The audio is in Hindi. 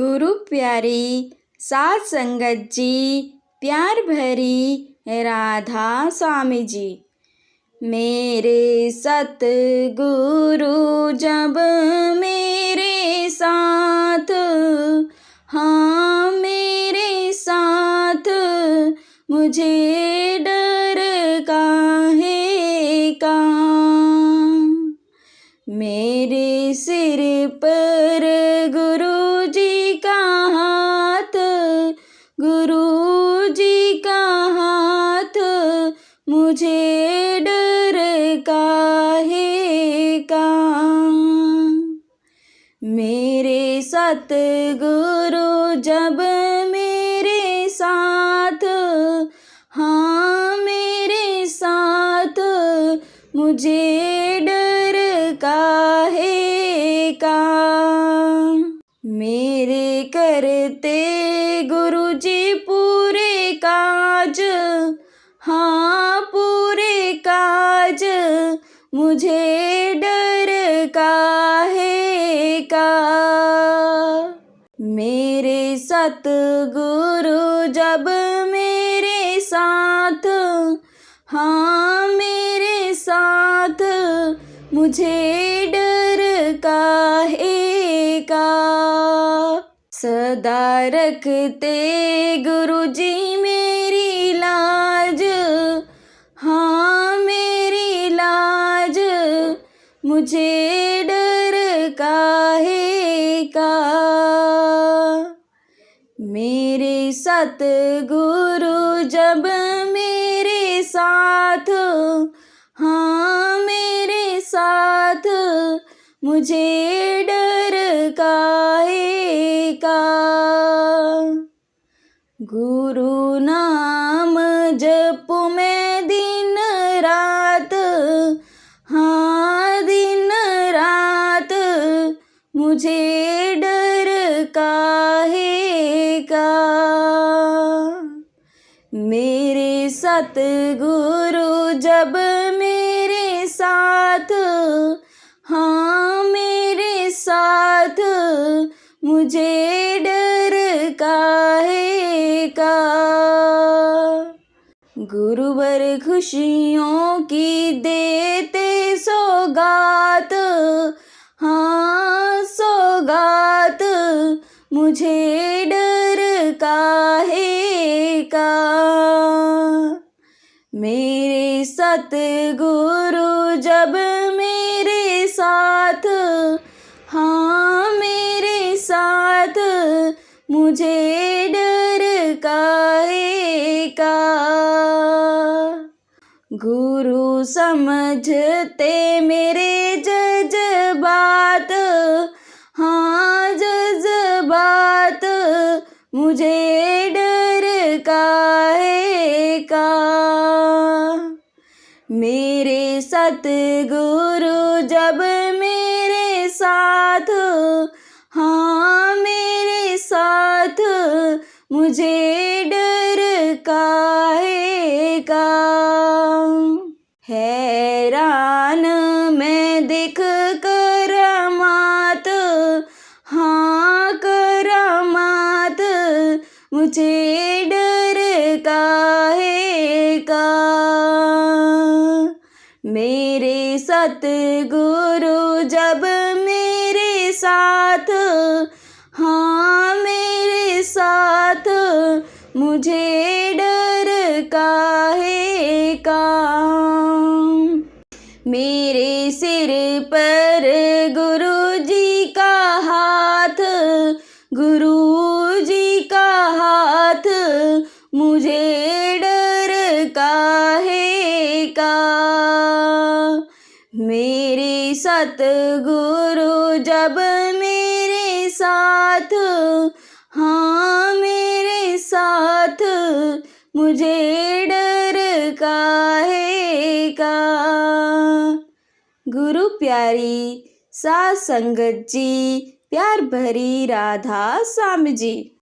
गुरु प्यारी सात संगत जी, प्यार भरी राधा स्वामी जी। मेरे सतगुरु जब मेरे साथ, हाँ मेरे साथ, मुझे डर काहे का। मेरे सिर पर गुरु जी का हाथ, गुरु जी का हाथ, मुझे डर काहे का। मेरे सतगुरु जब मेरे साथ, हाँ मेरे साथ, मुझे डर काहे का। मेरे करते गुरु जी पूरे काज, हाँ पूरे काज, मुझे डर काहे का। मेरे सतगुरु जब मेरे साथ, हाँ मेरे साथ, मुझे डर काहे का। सदा रखते गुरु जी मेरी लाज, हाँ मेरी लाज, मुझे डर काहे का। मेरे सतगुरु जब मेरे साथ, हाँ मेरे साथ, मुझे डर काहे का। गुरु नाम जपू मैं दिन रात, हाँ दिन रात, मुझे डर काहे का। मेरे सतगुरु जब मेरे साथ, हाँ मेरे साथ, मुझे डर काहे का। गुरुवर खुशियों की देते सौगात, हाँ सौगात, मुझे डर काहे का। मेरे सतगुरु जब मेरे साथ, हाँ मेरे साथ, मुझे डर काहे का। गुरु समझते मेरे जज्बात, हाँ जज्बात, मुझे डर काहे का। मेरे सतगुरु जब मेरे साथ, हाँ मेरे साथ, मुझे डर काहे का। हैरान मैं देख करामात, हाँ करामात, मुझे डर काहे का। मेरे सतगुरु जब मेरे साथ, हाँ मेरे साथ, मुझे डर काहे का। मेरे सिर पर गुरु जी का हाथ, गुरु जी का हाथ, मुझे डर काहे का। मेरे सतगुरु जब मेरे साथ, हाँ मेरे साथ, मुझे डर काहे का। गुरु प्यारी सात संगत जी, प्यार भरी राधा स्वामी जी।